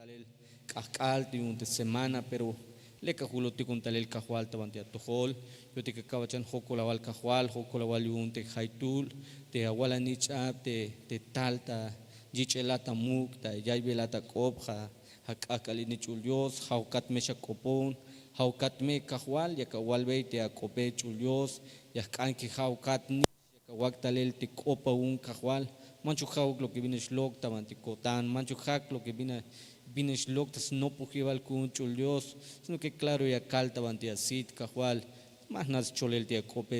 talel kahkal ti un semana pero le kahulo ti kun talel kahwal tawan ti atohol yo ti kakawachan hokolawal kahwal hokolawal yun te haitul te awala nicha te talta jichelata muk ta yaybelata kopja hakakali ni chulyos haukat me shakopon haukat me kahwal ya kawalbe te akope chulyos ya kanki haukat ni kawak talel ti kopa un kahwal manchu hauk lo que viene shlok taban ti kotan manchu hak lo que viene shlok tas no pujival kun chulyos sino que claro ya kal taban ti asit kahwal más nas cholel ti akope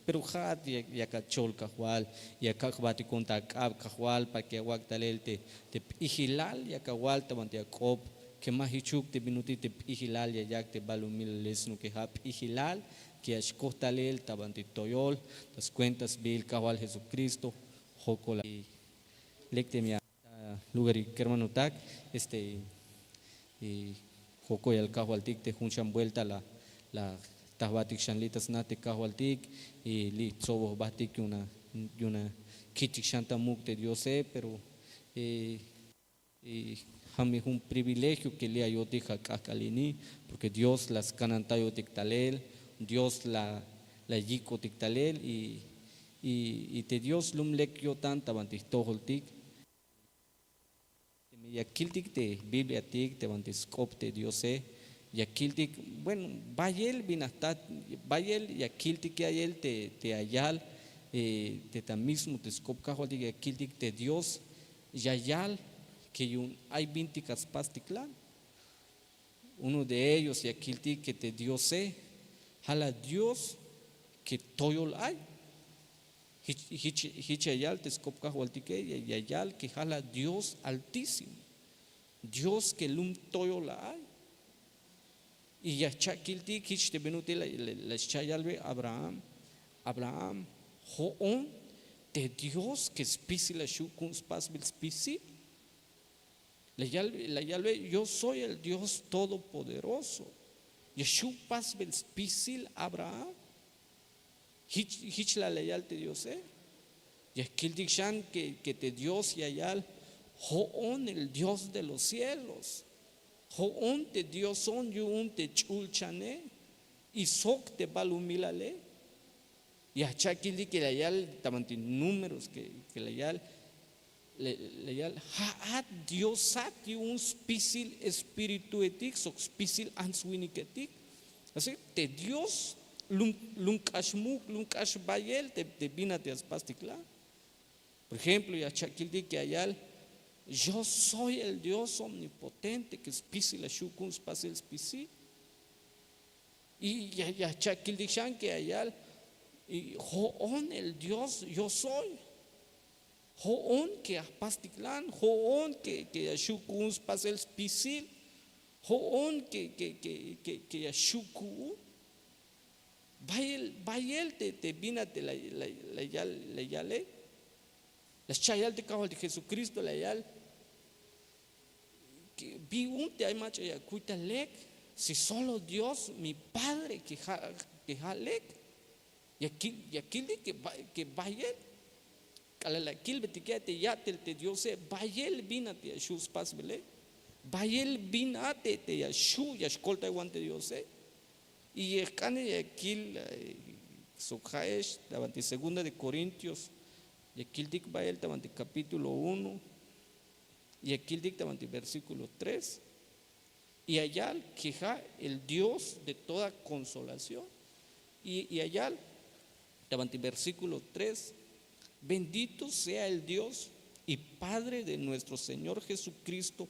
pero hat ya kachol kahwal ya kakbati konta kab kahwal pa que awak talel te ihilal ya kawal taban ti akop que más hichuk te binuti te ihilal ya yak te balumil les no que hap ihilal que ashkotalel taban ti toyol tas cuentas bil kahwal Jesucristo Jocola lecte mi lugar y hermano tak y Joco y al kahwaltik te junchan vuelta la tahbatik shanlitas nate kahwaltik y li tsobo batik una kichik shanta muk de Dios pero hami un privilegio que le ayotik hakalini porque Dios las canantayo tiktalel Dios la yiko tiktalel y te Dios lumlek yo tanta bantis toholtik te yakiltik te Biblia tik te bantis kop te Dios yakiltik bueno bayel binastat bayel yakiltik ayel te ayal te tam mismo te skop kaholtik yakiltik te Dios yayal que hay 20 caspastiklan uno de ellos yakiltik que te Dios jala Dios que toyol hay Hichayal te skopka hualtique y ayal que jala Dios altísimo, Dios que lum toyo la hay. Y ya chakilti hich te benuti la chayalbe Abraham, hoon de Dios que spisi la shukun spasbil spisi. La yalbe yo soy el Dios todopoderoso. Yeshu pasbil spisil Abraham. Hich la leyal te Dios y aquel dikshan que te Dios y ayal hoon el Dios de los cielos hoon te Dios son yun te chulchane y sok te balumilale y achakil di que la yal tamanti números que la yal haat Dios at un spisil espíritu etik sok spisil answiniketik así te Dios lunkash bayel te vina te aspastikla. Por ejemplo, ya chakildi que ayal, yo soy el Dios omnipotente que spisi la shukun spasil spisi. Y ya chakildi shan que ayal, y hoon el Dios yo soy. Hoon que aspastiklan, hoon que shukun spasil spisil, hoon que ya shuku. Bayel te vina te la yale las chayal te cabal de Jesucristo la yal que vi un te hay macho ya cuita lek si solo Dios mi Padre que jalek y aquí de que bayel cala la kilbe te quede ya te Dios bayel vina te shus pas bele bayel vina te ya shu ya escolta iguante Dios y el cane y aquí Sojaesh, davanti segunda de Corintios, y aquí dik bael davanti capítulo 1, y aquí dik davanti versículo 3, y allá queja el Dios de toda consolación, y allá davanti versículo 3, bendito sea el Dios y Padre de nuestro Señor Jesucristo,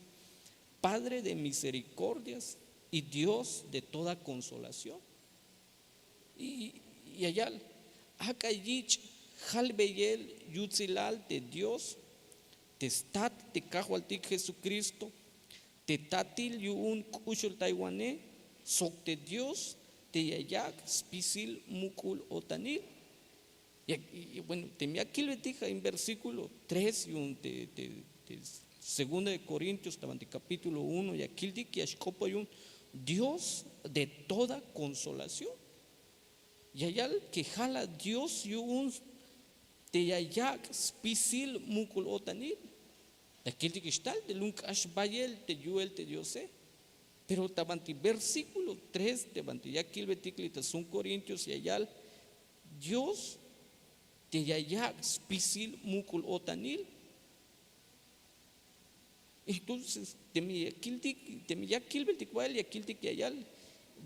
Padre de misericordias y Dios de toda consolación. Y allá, Hakayich, Halbeyel, Yutzilal de Dios, te stat, te cajualtik Jesucristo, te tatil yun kushul taiwané, sok de Dios, te yayak, spisil mukul otanil. Y bueno, te me aquí le dije en versículo 3 y segunda de Corintios, capítulo 1, y aquí le dije un Dios de toda consolación. Y allá que jala Dios y un te yayak spisil mukul otanil. de aquel que está de nunca ashbayel te yuel te diose. Pero tabanti versículo 3 de banti ya kilbetikli son Corintios y allá Dios te yayak spisil mukul otanil. Entonces te mi ya kilbetikwael ya kiltik yayal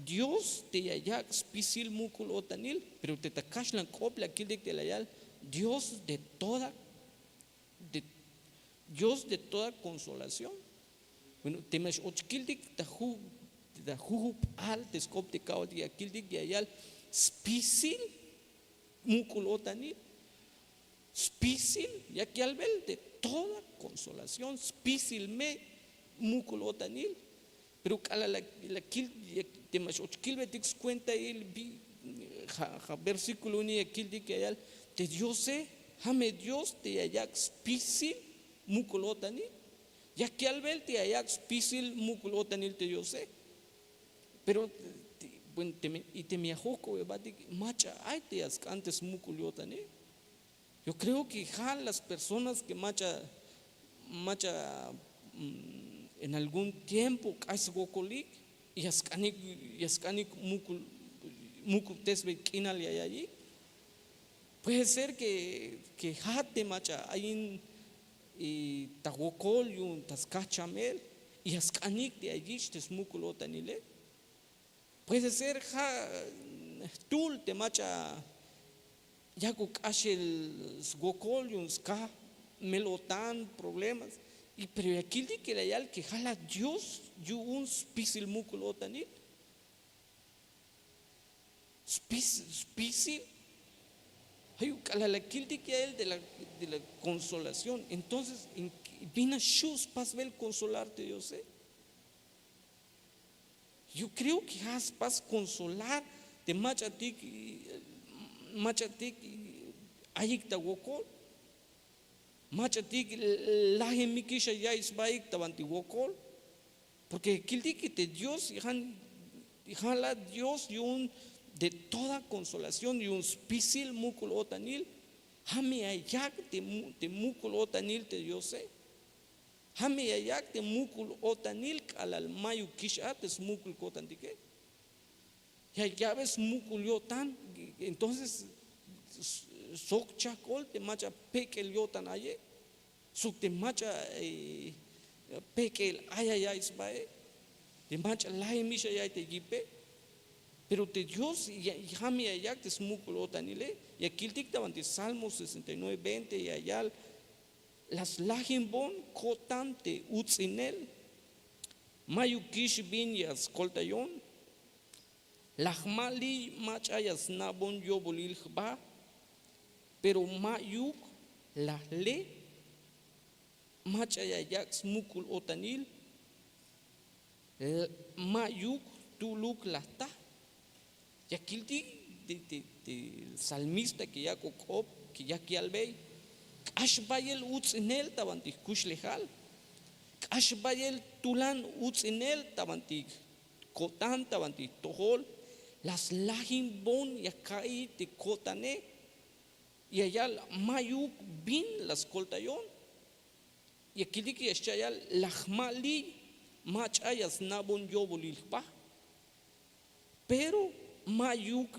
Dios te yayak spisil mukul otanil, pero te takashlan kopla kildik te layal Dios de toda consolación. Bueno, temesh ochkildik da hup al teskop de kao de akildik yayal spisil mukul otanil. Spisil ya que al ver de toda consolación, spisil me mukul otanil. Pero la kil temesh ochkilbetik cuenta el versículo ni akildik yayal te Dios jame Dios te yayak spisil mukul otanil. Ya que al ver te ayak spisil mukul otanil te Dios pero bueno y te mi ajoko macha ay te antes mukul otanil. Yo creo que las personas que macha en algún tiempo kais gokolik y yaskanik mukul tesbe kinal allí. Puede ser que jate macha hay y tagokol yun taskachamel y askanik de allí tes mukul otanile. Puede ser tul te macha yaku kashel gokol yun ska melotan problemas y pero aquí di que layal que jala Dios yu un spisil mukul otanil. Spisil hay la kildi que él de la consolación. Entonces, vina shus pas ver consolarte, yo sé. Yo creo que has pas consolar de machatik ayik tawokol. Machatik la gemikisha ya isbaik tabanti wokol. Porque kildi que te Dios y jala Dios y un de toda consolación y un spisil mukul otanil, jame ayak de mukul otanil te Dios jame ayak de mukul otanil al mayu kishat es mukul kotantike. Ya ves mukul yotan, entonces sok chakol te macha pekel yotan aye, sok te macha pekel ayaya isbae, te macha laemisha ya te gipe. Pero te Dios y jame ayak te mukul otanile y aquí dictaban de Salmos 69, 20 y allá las lajimbon kotante utzinel mayukish bin yas koltayon lahmali machayas nabon yobolil ba pero mayuk lahle machayayak mukul otanil mayuk tuluk lahta. Y aquí el salmista que ya kokop, que ya que albey, ashbayel utzinel tabantik kushlehal, ashbayel tulan utzinel tabantik kotan tabantik tohol, las lajim bon yakai te kotane, y allá mayuk bin las koltayon, y aquí que eshayal lahmali machayas nabon yobolilpa, pero mayuk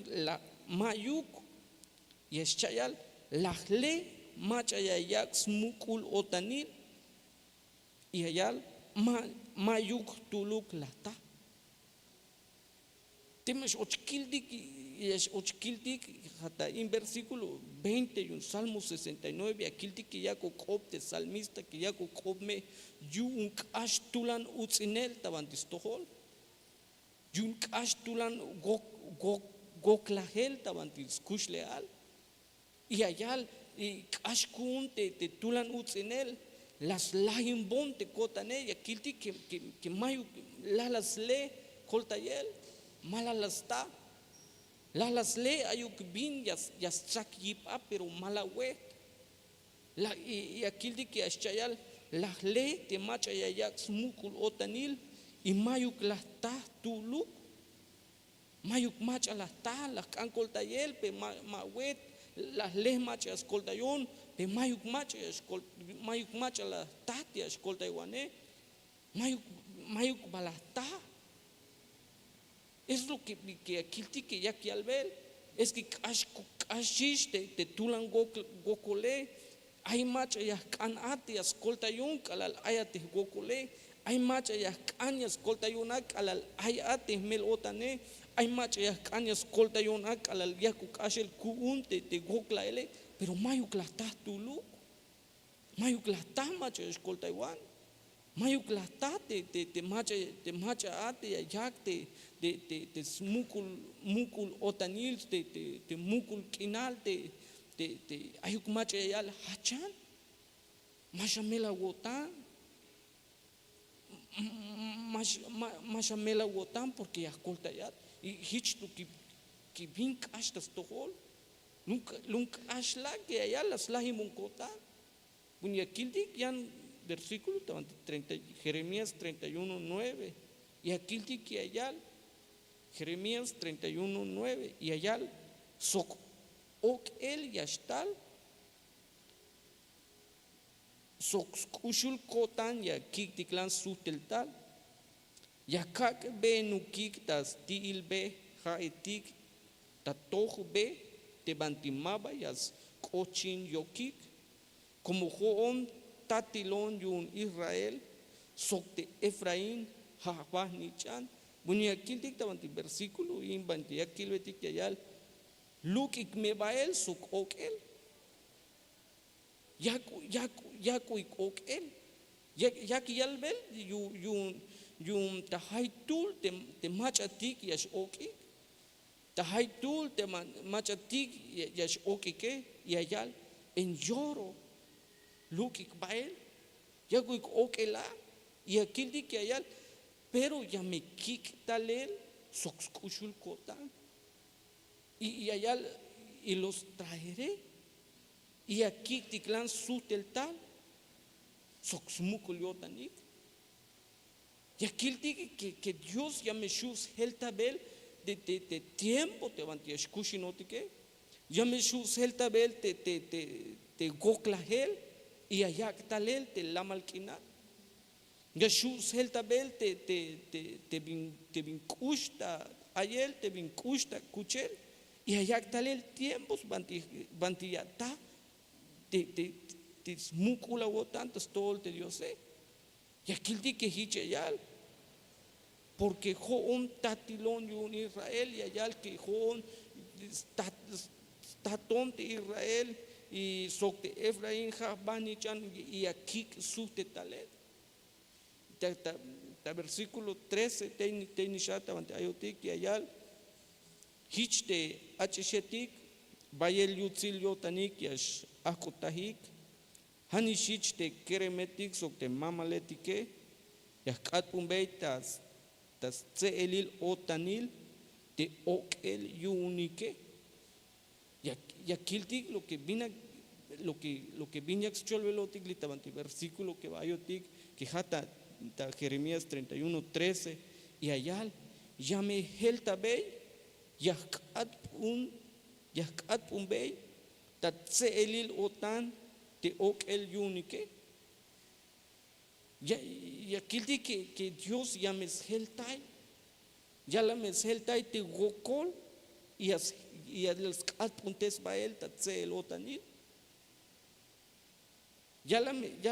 yeschayal lahle machayayak smukul otanil y ayal mayuk tuluk lata. Temes ochkildik hasta en versículo 20 y un Salmo 69 akildik que ya kokopte salmista que ya kokopme yun ashtulan utzinel tabantistohol yun ashtulan goklahel tabantis kushleal y allá y ashkun te tulan utzinel las lahimbon te kotane y akildik que mayu las le koltayel malalas ta las le ayuk bin yas chak yipa pero malawe y akildik que ashayal las le te machayayak smukul otanil y mayuk las ta tuluk mayuk macha las ta las ankol tayel pe mawet las les machas koltayon te mayuk macha la tatia escolta iguané, mayuk balata. Es lo que aquí que ya que al ver, es que ashish te tulan gokole, hay macha ya can ati escolta yun kalal ayate gokole, hay macha ya can escolta yunak kalal ayate mel otane, hay macha ya can escolta yunak kalal yakuk ashel kuun te gokla ele, pero mayuk la ta tulu, mayuk la ta macha escolta iguan. Mayuk la ta te macha ate ayak te mukul otanil te mukul kinal te ayuk macha yal hachan mashamela wotan mashamela wotan porque ya colta ya y hich tu que vink hasta stohol nunca ashla que allá las lahimun kota bunya kildik yan versículo 30, Jeremías 31:9 y aquí que allá Jeremías 31:9 y allá sok ok el yashtal sok kushul kotan ya kiktiklan suteltal ya kak be nukik tas tiil be haetik tatoh be te bantimaba yas kochin yokik como joon tatilon yun Israel sokte Efraín jabah nichan bunya kiltik tabanti versículo in banti yakil betik yal luk ik mebael sok okel yaku ik okel yak yalbel yun tahaitul te machatik yash okik tahaitul te machatik yash okike yayal en lloro lukik bael yakuik okela y aquel di que ayal pero ya me kik talel soxkushul kotan y ayal y los traeré y aquí tiklan sutel tal soxmukul yotanik y aquel di que Dios ya me shus heltabel de tiempo te van a escuchinotike ya me shus heltabel te goklahel y allá talel te lamalkina Jesús el tabel te vincusta ayel te vincusta cuchel y allá talel tiempos bantillata te smukula o tantos todo te Dios y aquí el di que hichayal porque joon tatilón y un Israel y allá que joon tatón de Israel y sokte Efraín Jabanichan y aquí sute talet ta versículo 13 teinishata ante ayotik y ayal hichte achetik bayel yutzil yotanik yash akotahik hanishich te keremetik sokte mamaletike yakat pumbeitas tas tseelil otanil te okel yunike y aquí lo que vina lo que viña xcholvelotic litabanti versículo que vayotic que jata Jeremías 31:13 y ayal llame heltabey yakat bey tatse elil otan te ok el yunike y aquí que Dios llame heltay ya la heltay te gokol y a los puntes bael tatse el otanil ya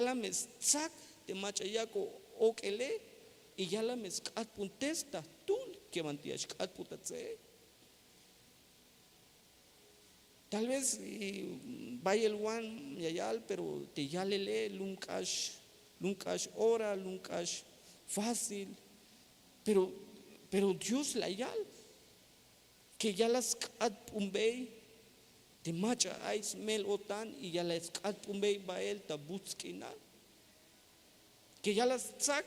la mesak te machayako okele y ya la meskat puntesta tul que mantias kat putatse tal vez vaya el one yayal pero te ya lele lunkash ora lunkash fácil pero Dios la yal que ya las kat pumbei te macha ais mel otan y ya las kat pumbei bael ta butskina que ya las tzak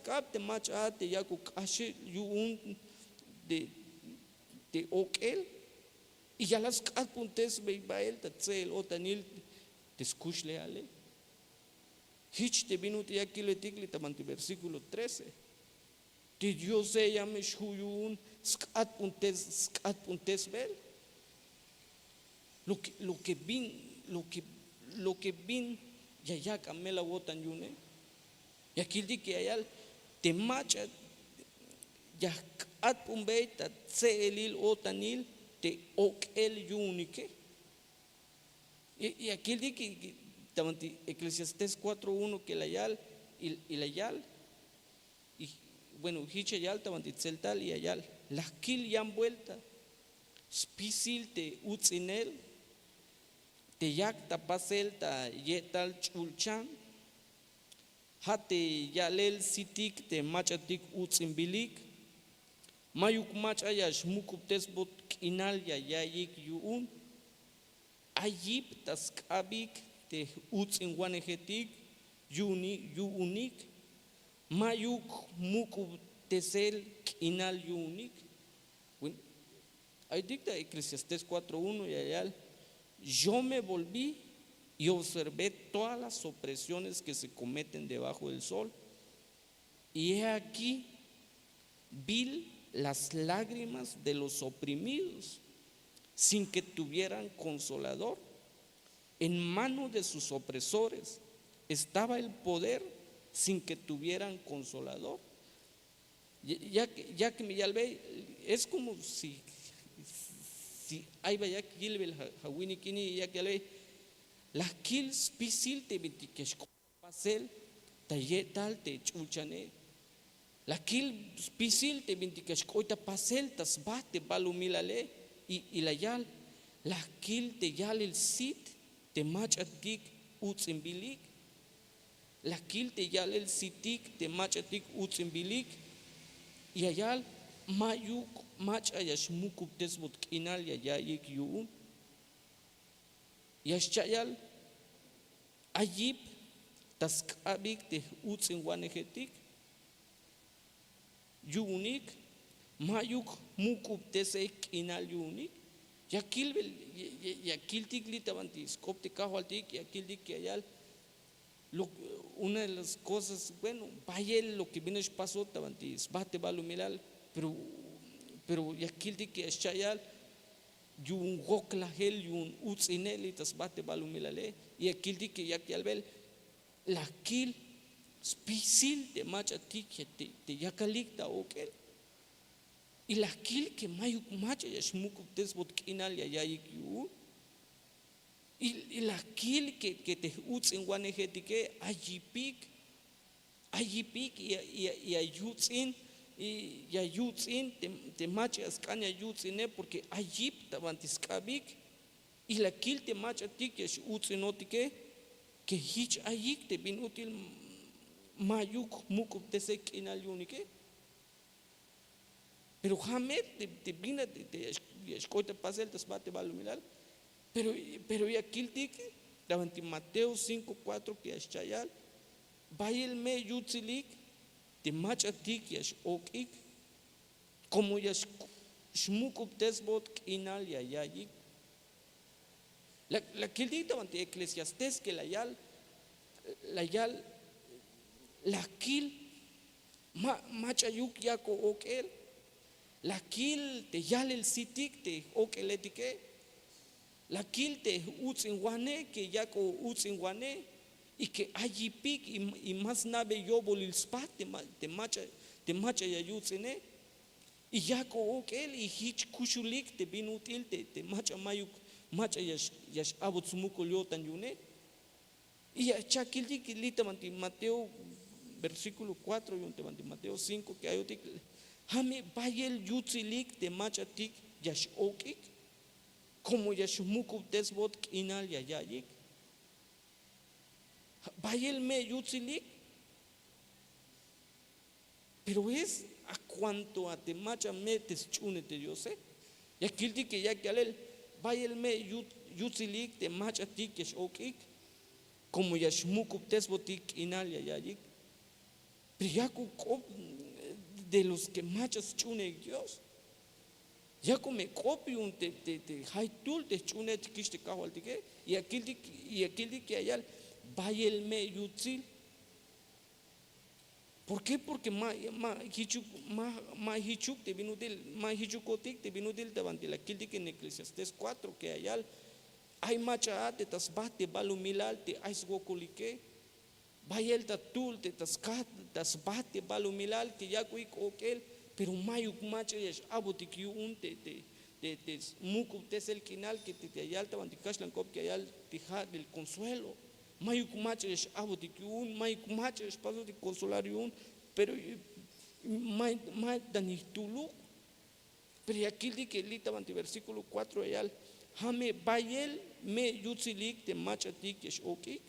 kap te macha te ya kukashi yun de okel y ya las kat puntes bael ta tzel otanil te escuchle ale hich te vino te ya kiletikli tamanti versículo 13 que Dios se llame shuyun skat puntes ver lo que lo que vin ya camela botan yune. Y aquí di que ayal te macha ya at pumbeta se elil otanil te ok el yunike. Y aquí di que Eclesiastés 4:1 que la yal y la yal y bueno hiche yal tabanti celtal y ayal las kil yan vuelta spisil te utzinel te yak tapasel ta yetal chulchan hate yalel sitik te machatik utzinbilik mayuk machayash mukuptes bot kinal ya yayik yuun ayip taskabik te utzinwanejetik yuunik mayuk mukuptesel kinal yuunik. Bueno, ahí dicta Eclesiastés 4:1 y allá yo me volví y observé todas las opresiones que se cometen debajo del sol y he aquí vi las lágrimas de los oprimidos sin que tuvieran consolador. En mano de sus opresores estaba el poder sin que tuvieran consolador. Ya que me ve, es como si hay vaya kilbel hawini kini ya que le las kills pisil te vitikesh pasel tayetal te chulchane la kill pisil te vitikesh koita pasel tas bate balumilale y la yal la kill te yal el sit te machatik utsimbilik la kill te yal el sitik te machatik utsimbilik y ayal mayuk mach ayash mukuptes bot kinal ya yayik yuun yashchayal ayip taskabik te utsin wanejetik yuunik mayuk mukuptes kinal yuunik yakilbel yakiltik litabantis kopte kahualtik yakildik que ayal una de las cosas, bueno, vaya lo que viene pasó tabantis bate balumilal pero yakildik que chayal yun gokla hel yun utsineli tas bate balumilale y akildik que yakialbel la kil spisil de machatik te yakalikta okel y la kil que mayuk macha yashmukuk desbot kinal ya yayik yu y la kil que te utsin wanejetike ayipik y ayutsin y ayutsin te machas caña yutsine porque ayip tabantiskabik y la kil te machatik yash utsinotike que hich ayik te bin util mayuk mukuk te se kinal yunike pero jamet te bina te escoita pasel te bate balumilal pero ya kiltik davanti Mateo 5:4 que es chayal bayel me yutzilik te machatik yash okik como yash shmukuk tesbot kinal ya yayik la kiltik davanti Eclesiastés que la yal la kil machayuk yako okel la kil te yal el sitik te okeletike la kil te utzinwane que yako utzinwane y que ayipik y más nave yo bolil spat te macha ya yutzine y yako okel y hich kushulik te binutil te macha mayuk macha yash abutsumuko lyotan yune y ya chakildik litamanti Mateo versículo 4 y Mateo 5 que hay otik hame bayel yutzilik te machatik yash okik como yashmukuk desbot kinal ya yayik bayel me yutzilik pero es a cuanto a te macha metes chunete yo sé y aquel que ya que alel bayel me yutzilik te machatik yash okik como yashmukuk desbotik kinal ya yayik pero ya de los que machas chune Dios ya come copium te haitul te chune tikiste kahualtike y aquel que allá bayel me yutzil ¿por qué? Porque ma hichuk te vinutil ma hichukotik te vinutil te vantil aquel que en Eclesiastés 4 que allá Ay macha te tas bate balumilal te ais gokulike. Bayel tatul te tas kat tas bate balumilal que ya kuik okel, pero mayuk macha yash abotik yu un te muku tesel kinal que te ayal taban te kashlan kop que ayal tija del consuelo. Mayuk macha yash abotik yu un, mayuk macha yash paso de consolar yu un, pero may danitulu. Pero aquí di que lita ante versículo 4 ayal Hame bayel me yutzilik te machatik yesh okik,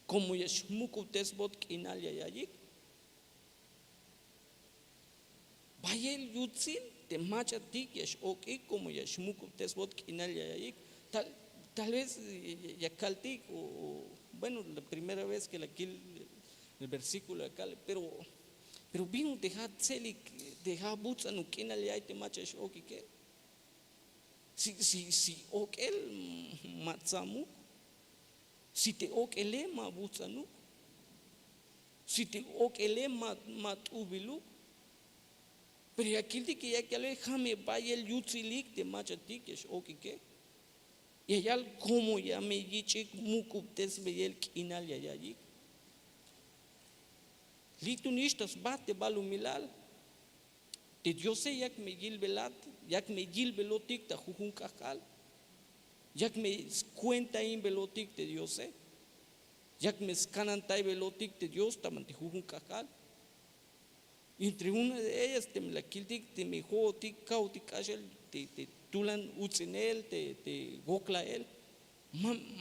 como yesh muku tesbot kinal yayayik. Bayel yutzil te machatik yesh okik, como yesh muku tesbot kinal yayayik. Tal vez yakaltik, o bueno, la primera vez que aquí el versículo acá, pero vino dejar tzelik, dejar butzanu kinal yayay te machash okik. Si okel matzamu, si te okele mabutzanu, si te okele matubilu, pero aquí de que ya que le jame vaya el yutzilik de machatik es okike, y allá como ya me yichik mukuptes beyel kinal ya yayik, litunistas bate balumilal. De Dios yak me gil velat, yak me gil velotik ta jujun kakal, yak me cuenta in velotik de Dios yak me scanantay velotik de Dios tamante jujun kakal. Entre una de ellas te me la kiltik te me jotik kautik ashel te tulan utzinel te gokla el,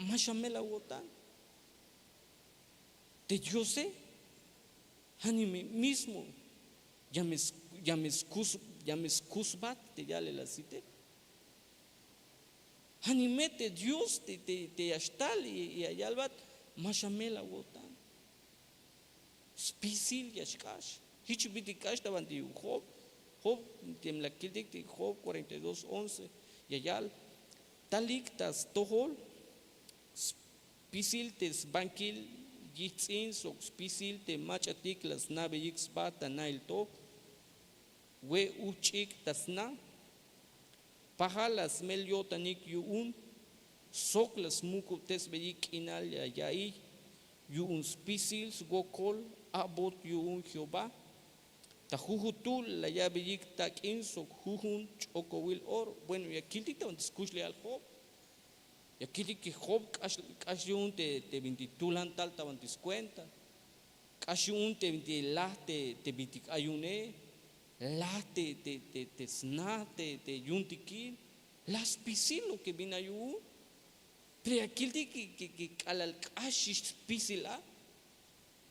mashamela wotan. De Dios anime mismo ya me excusbat te ya le la cité. Animete Dios te ashtal y ayalbat mashamela wotan. Spisil yashkash. Hichibiti kash taban di Job tem la kildik de Job 42:11 y ayal taliktas tohol spisil tes bankil yitzin so spisil te machatik las nave yixbata nail to we uchik tasna pahalas meliotanik yuun soklas muku tesbeyik inal yai yuun spisils gokol abot yuun Jehová tajujutul la yabeyik takin sok jujun chokowil or. Bueno, y aquí te escuchle al Job, y aquí que Job casi te 22 tal taban tis cuenta, casi te 20 la te bitik ayune la te sna te yuntikil las pisilo que vina yu, pero aquí que al casi pisila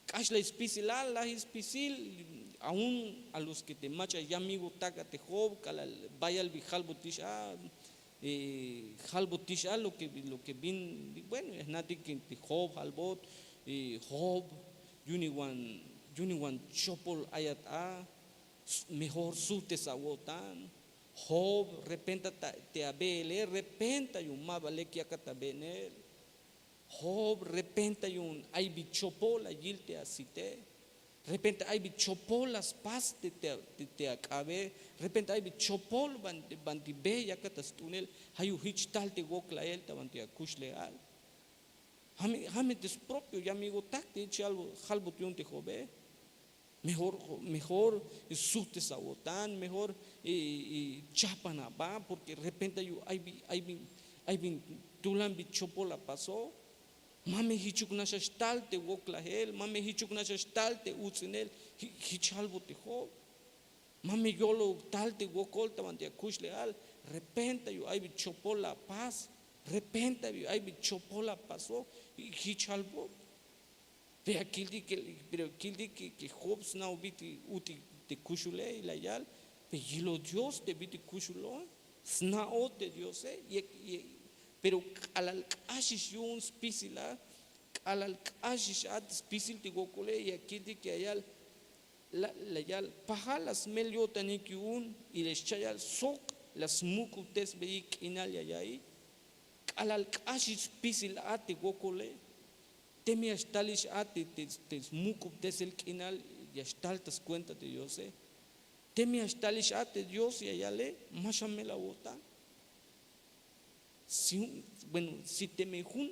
cash la pisila la pisil aún a los que te macha ya amigo taca te Job vaya al bijalbotisha halbotisha lo que vin bueno es nati que Job halbot Job yuniwan chopol ayat mejor sute sawotan Job repenta te abele repenta yuma vale que acá benel Job repenta yun ay bichopol ayil te asite repente hay bichopolas pas te acabe repente hay bichopol banti be ya katas tunel hayu hich tal te gokla el tabanti akush leal hame des propio ya amigo takte algo halbo te jobe mejor sute sabotan mejor chapana va porque repente hay tulan bichopola pasó mame hichuk na shtal te wokla hel mame hichuk na shtal te utsinel hichalbo te Job mame yolo tal te wokol tabanti akush leal repenta yo ay bichopola paz repenta yo ay bichopola pasó hichalbo de aquel que Job na ubiti uti te kushule y la yal pero Dios te biti kushulo snao te Dios pero al ashish yun spisila al ashish at spisil te gokole y aquí de que ayal la yal pahalas meliotanik yun y les chayal sok las mukutes beik inal yayai al ashish spisil at te gokole temi astalish at te mukutes el kinal y astaltas cuenta de Dios temi astalish at Dios y ayale mashamela wota si te mejun,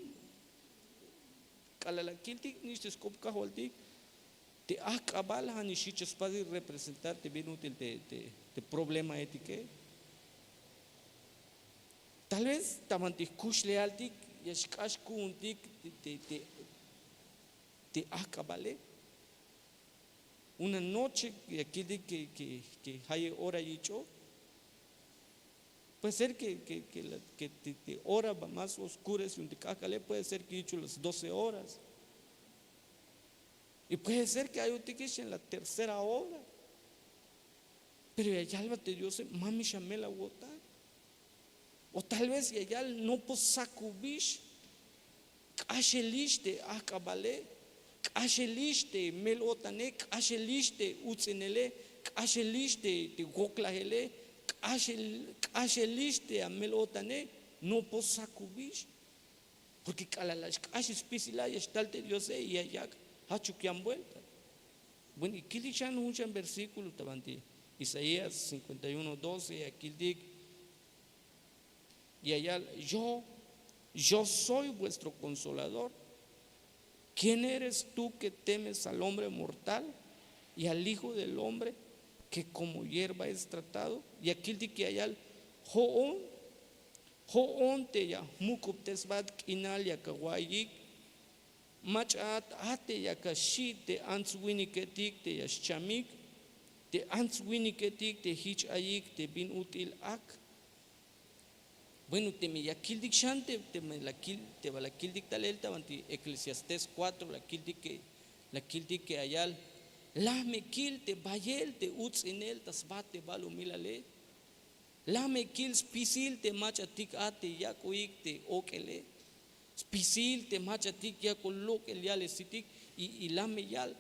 calalakiltik, ni te scopcaholtik, te acabal han ishichas para representarte bien útil de problema ético. Tal vez tamantik kushlealtik, yashkashkuntik, te acabale. Una noche aquí que hay hora y yo, puede ser que te hora va más oscura, si un te puede ser que hecho las 12 horas. Y puede ser que hay un tiquish en la tercera hora. Pero ya te Dios, mami shamela wota. O tal vez ya no posakubish, kasheliste akabale, kasheliste melotane, kasheliste utsenele, kasheliste te goklahele, kasheliste a melotane, no posakubish. Porque kalalash kashis pisila y estalte Dios y allá hachukian vuelta. Bueno, y aquí dichan un versículo tabanti, Isaías 51:12, aquí dice, y allá yo soy vuestro consolador. ¿Quién eres tú que temes al hombre mortal y al hijo del hombre que como hierba es tratado? Y aquí dice que allá Hoon te ya mukup tesbat kinal ya kawayik machat ate ya kashi te answiniketik te ya chamik te answiniketik te hich ayik te bin util ak. Bueno, te me yakil dicshante, te va la kil dictalel, tabanti Eclesiastés 4, la kil que ayal, la me kil te bayel te uts en el tasbat te balo milale, la me kil spisil te machatik ate yakuik te okele, spisil te machatik yakolok el yale sitik y la me yal,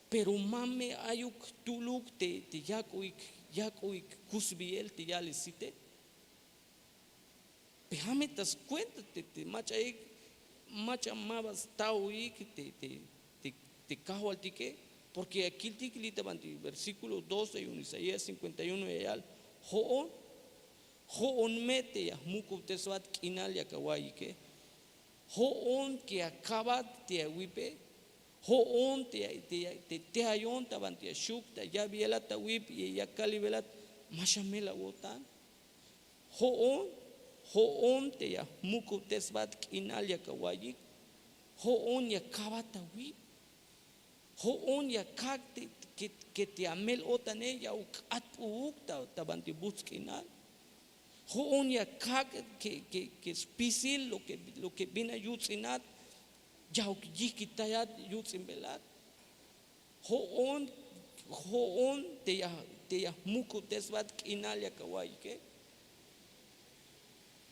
pero mame ayuk tuluk te yakuik kusbiel te yale site. Déjame te das cuenta, te macha mabas tauik, te cajo al tique, porque aquí el tique versículo 12 y Isaías 51 y al hoon mete ya muku teswat kinal ya kawaike, hoon que acabat te awipe, hoon te ayon tabanti ashuk, ya viela tawip y ya calibelat, mashamela wotan, hoon te ya muku tesbat kinal ya kawayik, hoon ya kabata wip, hoon ya kak que te amel otane ya at uukta tabanti buskinal, hoon ya kak que spisil lo que vina yutsinat ya yikitayat yutsin belat, hoon te ya muku tesbat kinal ya kawayik.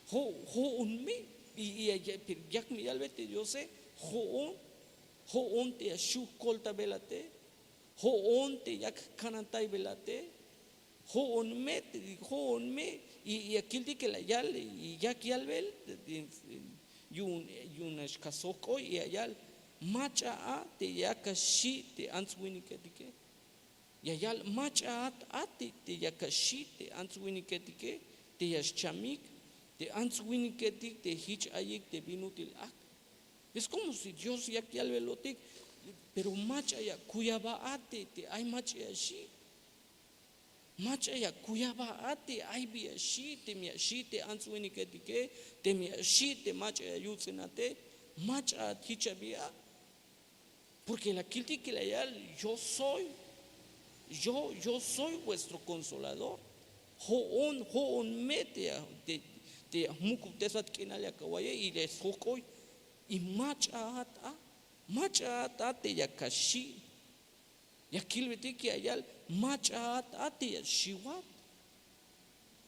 Hoon me y yak mi albete yo sé hoon te ashuk kolta belate hoon te yak kanantay belate hoon me y aquel di que la yal y yak yalbel yun ashkasoko y ayal macha a te yakashi te answiniketike y ayal macha a te yakashi te answiniketike te yaschamik te answiniketik te hich ayik te binutil ak. Es como si Dios ya que al velotik, pero macha ya kuyaba ate te ay macha ya shi. Macha ya kuyaba ate ay bi shi te mi shi te answiniketike te mi shi te macha ya yutsenate macha hicha bia. Porque la kilti que la yal yo soy vuestro consolador. Hoon mete te muku tesat kinal kawaye y les hokoy y macha te yakashi yakil beti que ayal macha te yashiwat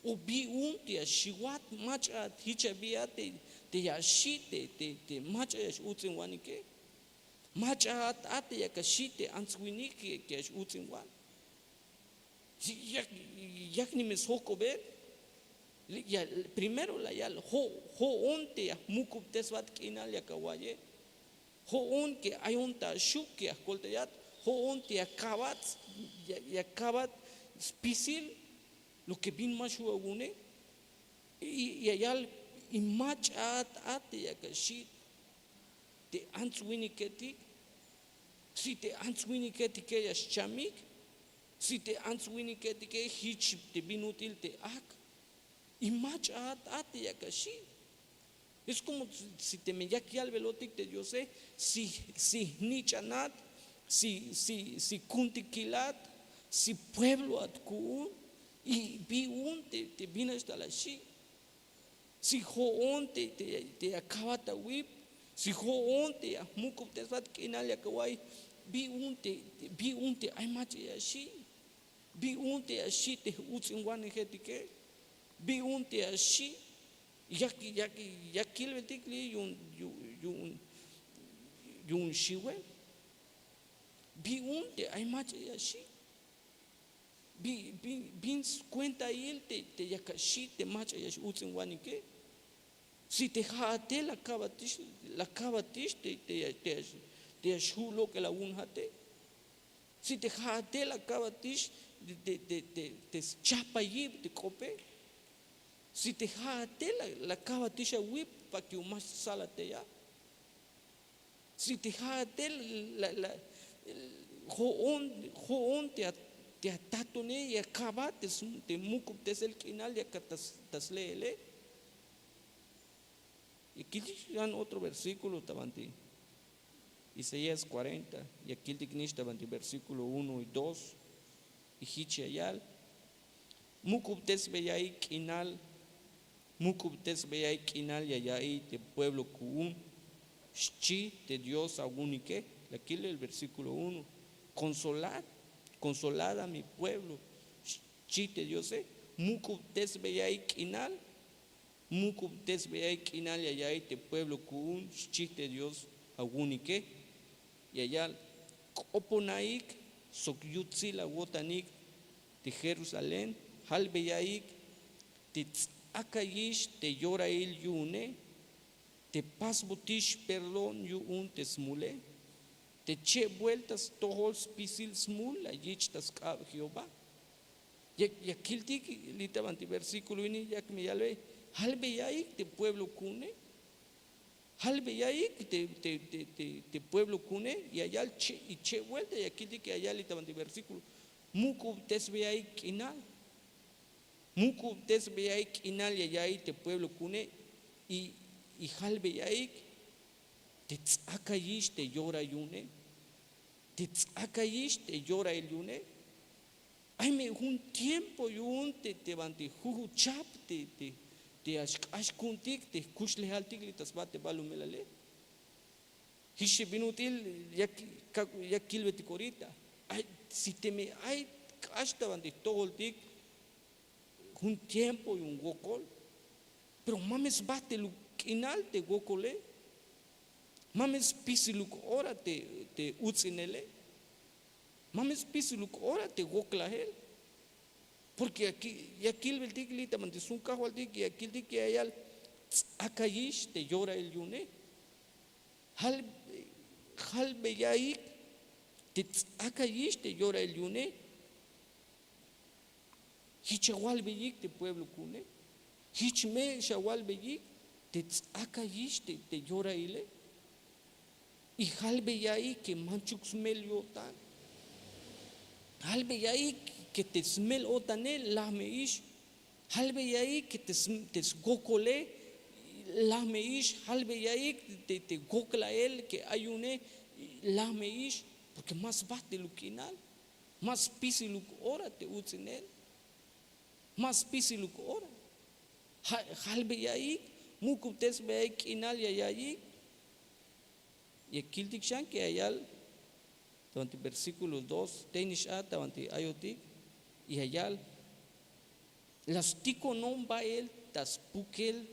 o bi te yashiwat macha hicha bia te yashi te macha yash utsin wanike macha te yakashi te answiniki que yash utsin wan yak ni mes hoko ver. Ya, primero la yal hoon te ya mukup tesbat kinal ya kawaye hoon que hay un tashuk que akolteyat hoon te acabat spisil lo que bin mashu agune y ayal y machat ate yakashit te answini ketik si te answini ketik ya chamik si te answini ketik hich te binutil te ak y machat ate yakashit. Es como si te me yaki al velotic te yo sé si nichanat si kuntikilat si pueblo atku y vi un te vino hasta la shi si hoon te akawata wip si hoon te mukub te sat kinal yakawai vi un te ay machi yashi vi un te ashi te utsin wane hetike vi un te ashi yaki vetikli yun shiwe vi un te ay machi yashi bin cuenta él te yakashi te macha yash utsin wanike si te jate la kabatish te ashulo que la unjate si te jate la kabatish te chapa yib te cope si te jate la kabatish a whip pa que umas salate ya si te jate la hoon te atatone y acaba te mukub te el kinal ya katas leele y aquí dan otro versículo tabanti Isaías 40 y aquí el tiknish tabanti versículo 1 y 2 y hichi ayal mukub tes beyai kinal yayai te pueblo kuum chi te Dios agunique aquí el versículo 1 consolada a mi pueblo chite Dios mukub tes beyai kinal yayai te pueblo kuun chite Dios agunique y allá oponaik sokyutzila wotanik de Jerusalén hal beyaik te akayish te llora el yune te pasbotish perdón yun te smule te che vueltas todos pisil smul la yichtas kab Jehová y aquí el litabanti versículo ini yak me yalve halbe yaik te pueblo kune halbe yaik te pueblo kune y allá che vuelta y aquí que allá litabanti versículo mukub tesbe yaik inal y allá te pueblo kune y halbe yaik te akayish te llora yune te llora el yune hay me un tiempo yun te banti juju chap te ashkuntik te kushle haltik litas bate balumelale hishe binutil yakil betikorita ay si te me ay hasta banti toltik un tiempo y un gokol pero mames bate lu kinal te gokole mames pisiluk ora te utsinele mames pisiluk ora te goklahel porque aquí el veltiklita mantisun kahualtik y aquí el que ayal akayish te llora el yune hal beyaik te akayish te llora el yune hichawal beyik te pueblo kune hichme shawal beyik te akayish te llora ile y halbe yai que manchuk smel yotan halbe yai que te smel otanel la meish halbe yai que te gokole la meish halbe yai te gokla el que ayune la meish porque más bate lukinal más pisiluk ora te utsinel más pisiluk ora halbe yai mukub tes be kinal yai y aquí el dikshan que ayal tanto versículo 2 teinish atavanti ayoti y ayal las tiko non bael tas pukel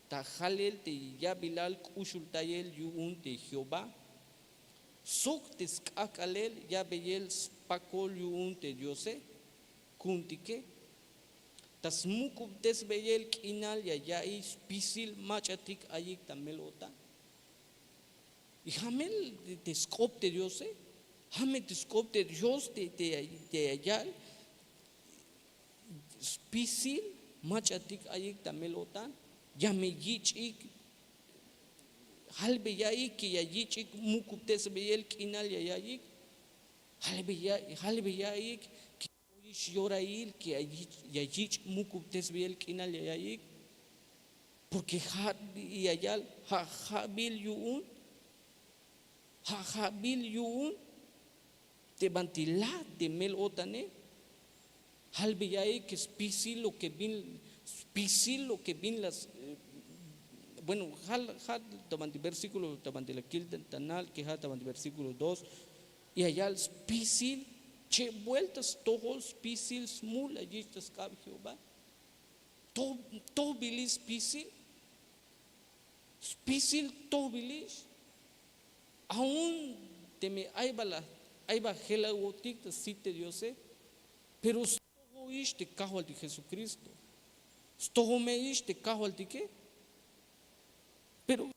ta halel te yabilal kushul tayel yun te Jehová sok tes akalel yabeyel spakol yun te Diose kuntike tas mukub tes beyel kinal yayai pisil machatik ayik tamelota y jamel te scopte Dios jamel te scopte Dios te allá pisil machatik ayik tamelotan ya me yichik halbe yaik que ya yichik mukuptes beyel kinal ya yaik halbe yaik que ish yorail que ya yich mukuptes beyel kinal ya yaik porque ha y ayal ha bil yuun ha bil yuun te bantila te mel otane halbe yaik que spisil lo que bin las bueno, tabanti versículo, tabanti la kilda tanal, que tabanti versículo 2, y allá el spisil, che vueltas todos spisil smul, allí está cab Jehová, to bilis spisil to bilis, aún te me aiba gela gotik, si te Dios, pero todo ish te cajo al de Jesucristo, todo me ish te cajo al de qué. Pero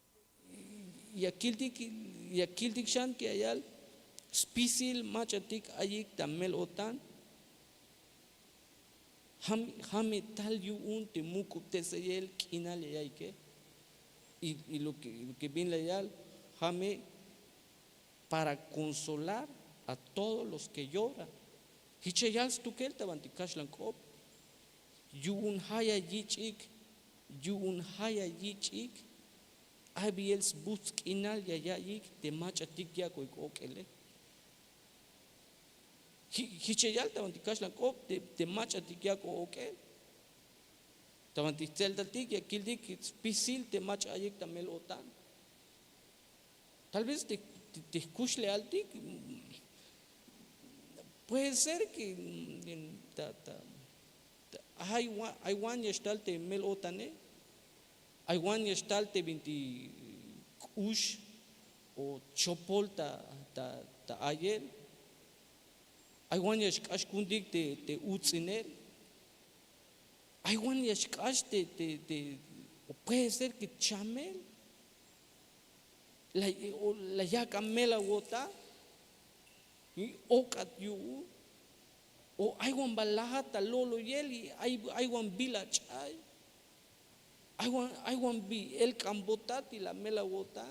y aquí el shan que ayal spisil machatik ayik tamel otan hame tal yu un te mukup te seyel kinal ayike y lo que viene ayal hame para consolar a todos los que lloran. Hichayal stukel tabantikash lankop yu un haya yichik Abiels busk inal ya yik te machatik ya koikokele. Hicheyal tabantikas la kop te machatik ya kookele. Tabantistel tatik ya kildik spisil te machayik tamel otan. Tal vez te escuchle altik. Puede ser que hay one ya te mel otane. Hay one yestalte 20 ush o chopol ta ayer. Hay one yashkash kundik te utziner. Hay one yashkash o puede ser que chamel la yakamela wota y okat yu o hay one balaha ta lolo yeli hay one village ay. I want be el cambotati la mela wota.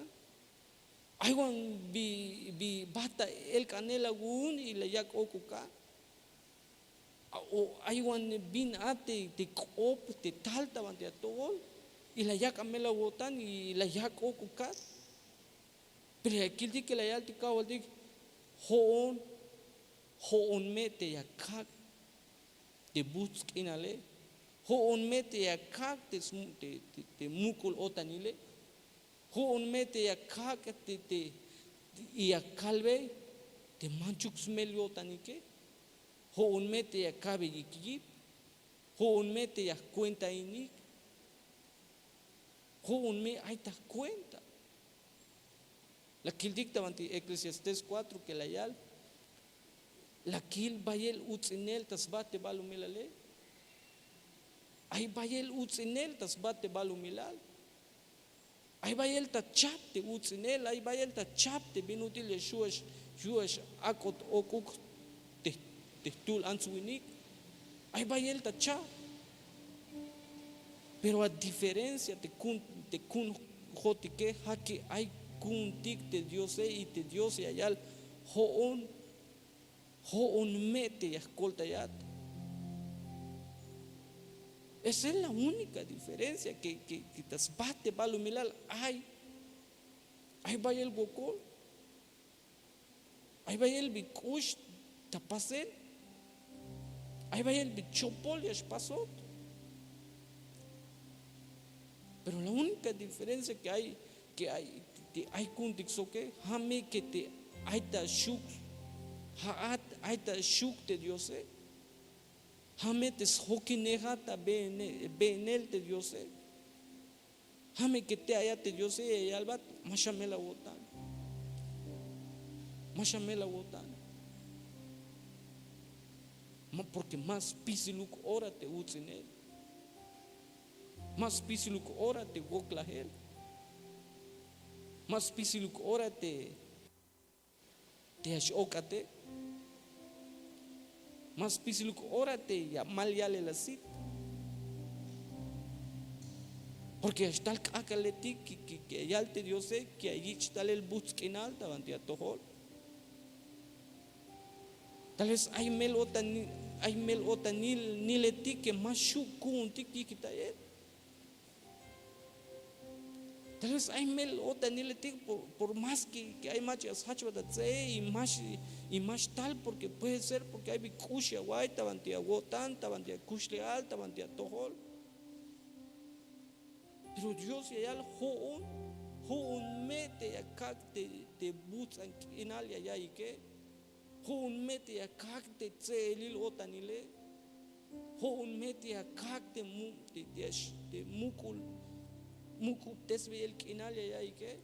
I want be bata el canela gun y la yak okuka. O I want bin ate te kop te talta bante atol y la yak amela wotan y la yak okuka. Pero aquí di que la yak te kawal dik hoon mete yakak te busk inale. Hoon mete ya kak te mukul otanile. Hoon mete ya kak te ya kalbe te manchuk smeli otanike. Hoon mete ya kabe yikip. Hoon mete ya cuenta inik. Hoon me hay ta cuenta. La kil dicta ante Eclesiastés 4 que la yal. La kil bayel utzinel tasbate balumilale. Ay bayel utzinel tas bate balumilal. Ay bayel ta chapte utzinel, ay bayel ta chapte binutil shuash akot okuk te tul answinik. Ay bayel ta chap. Pero a diferencia te kun jotike haki ay kun tik te Dios y te Dios y ayal hoon mete y escolta yat. Esa es la única diferencia que te bate balumilal. Ay vaya el gokol. Ay vaya el bikush tapasel. Ay vaya el bichopol y pasó. Pero la única diferencia que hay kundixo que jame que te hay ta shuk hay ta shuk te Dios. Hame te hokineja ta benel te Dios. Hame que te haya te Dios y albat mashamela wotan. Porque más pisiluk ora te utzinel. Más pisiluk ora te woklahel. Más pisiluk ora te ashokate. Mas pisiluk orate ya mal yale la sit. Porque está el cacaleti que ya te dio sé que allí está el busquinal tabantia tojol. Tal vez hay mel ota ni leti que más shukun tiki kita. Tal vez hay mel otra ni le digo por más que hay machas y más tal porque puede ser porque hay bikushia guay tabantia wotan tabantia kushleal tabantia tohol. Pero Dios ya el hoon mete acá te butan en alia ya y que hoon mete acá te tselil otra ni le hoon mete acá te mukul muku tesbe el kinale ya y que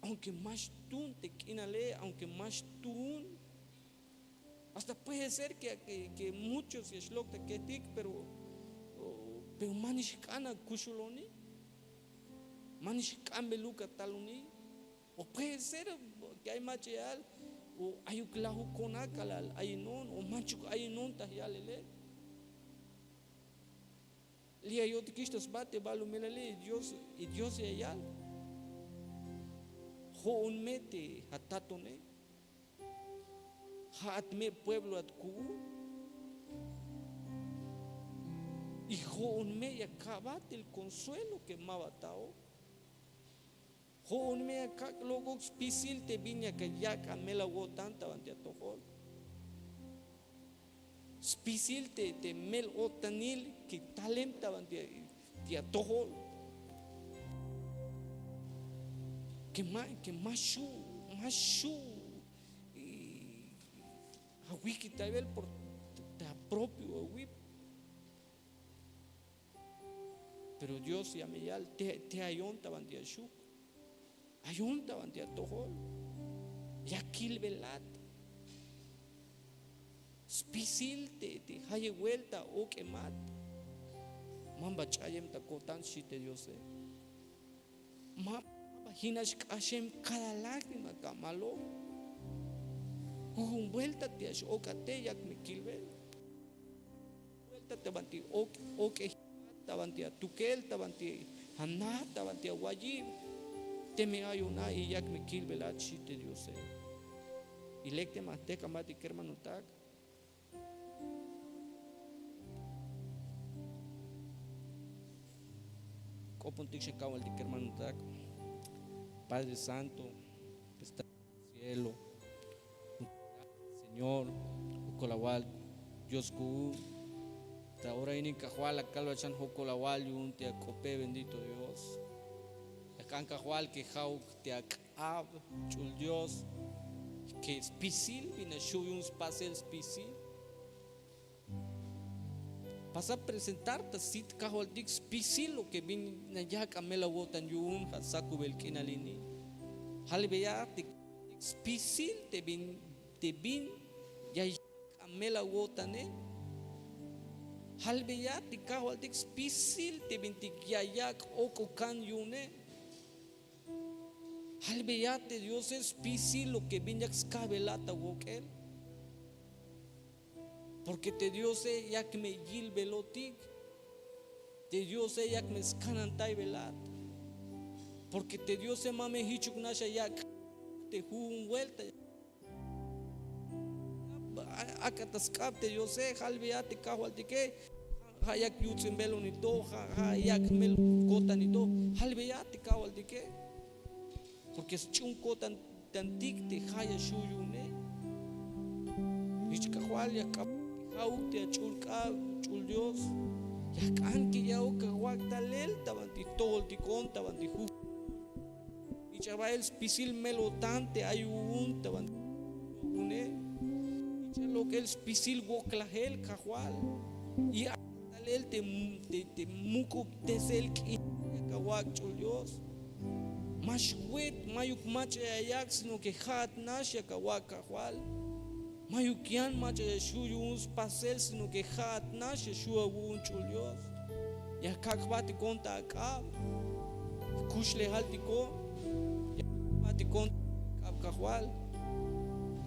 aunque más tun te kinale aunque más tun hasta puede ser que muchos y shlokta que tik pero manishkana kushuloni manishkan beluka taluni o puede ser que hay machial o hay uklahu konakalal hay non o manchuk hay non tahialele Lia yo te quistas bate balu melale y Dios y allá ho un mete hatatone hatme pueblo atku y ho un me ya cabate el consuelo que mabatao ho un me ya logo spisil te viña que ya camela wo tanta bantia tojol spisil te mel otanil que talenta bantia tojol que más shu y a wiki tabel por te propio a wiki. Pero Dios ya me yal te ayonta bandia shuk ayonta bandia tojol ya kil velat spisil te haye vuelta o quemat mamba chayem ta kotan shite Dios Hinash Hashem cada lágrima camalo un vuelta te ash okate yak me kilbe vuelta te banti oke tabanti tukel tabanti hanna tabanti wajib te me ayuna y yak me kilbe la chite Dios y lekte manteca mati kermanutak kopuntik shekawal di kermanutak Padre Santo, que está en el cielo, Señor, Ocolawal, Dios Ku, ahora en Cajuala, Calva Chan Ocolawal, un te acope, bendito Dios. Acá en Cajual, que Jau te acab, chul Dios, que es pisil, vina shubi un spacel pisil. Vas a presentarte si te cajo al dix pisilo que vin allá camela wotan yun hasaku belkinalini halbeya te pisil te bin ya camela wotane halbeya te cajo al dix pisil te bin te yayak oko kan yune halbeya te Dios es pisilo que vin yak skabelata wokel porque te dio se ya que me gil velotic, te dio se ya que me scanantay velat, porque te dio se mame hichuk nasha ya te un vuelta, akatascap te dio se halvea te cajual te que, hayak yutzen velo ni to, hayak mel cota ni to, halvea te cajual te que, porque es chunco tan tic te haya shuyune, hichcajual ya cap. Te chulka chul Dios ya kan que ya o kawak talel tabanti tol ti kon tabanti hu y chaval spisil melotante hay un tabanti une y chalo que el spisil woklahel kawal y talel te muko tesel ki kawak chul Dios más wet mayuk macha ayak sino que hat nasha kawak kawal Mayukian macha shuyu uns pasel sino que hat nashe shua un chulios ya kakbati konta akab kushle haltiko ya bati konta kabkahwal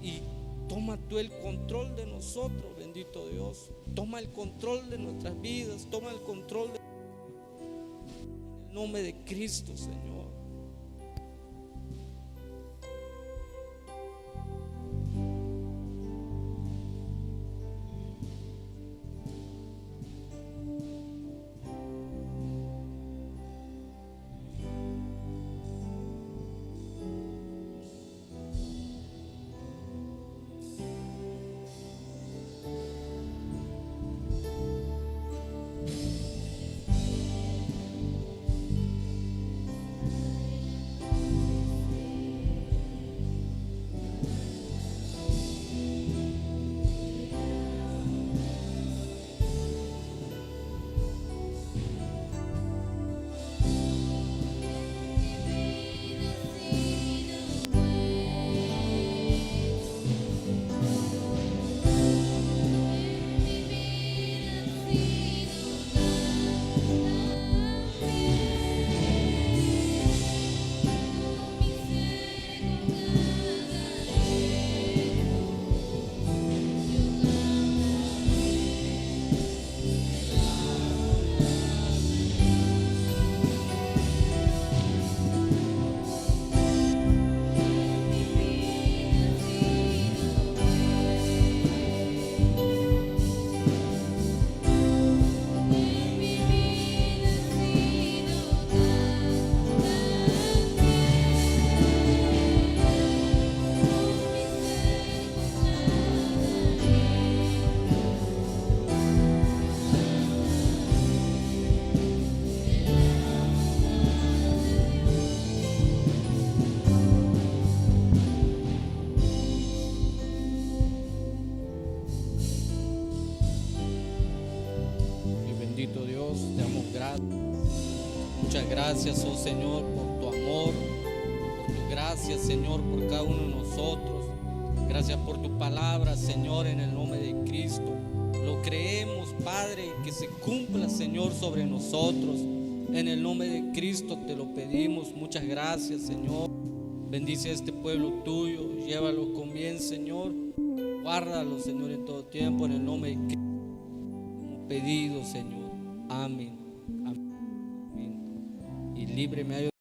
y toma tú el control de nosotros bendito Dios toma el control de nuestras vidas toma el control de nombre de Cristo, Señor. Bendito Dios, te damos gracias. Muchas gracias, oh Señor, por tu amor, por tu gracia, Señor, por cada uno de nosotros. Gracias por tu palabra, Señor, en el nombre de Cristo. Lo creemos, Padre, que se cumpla, Señor, sobre nosotros. En el nombre de Cristo te lo pedimos. Muchas gracias, Señor. Bendice a este pueblo tuyo, llévalo con bien, Señor. Guárdalo, Señor, en todo tiempo, en el nombre de Cristo. Pedido, Señor. Amén. Amén. Y líbreme a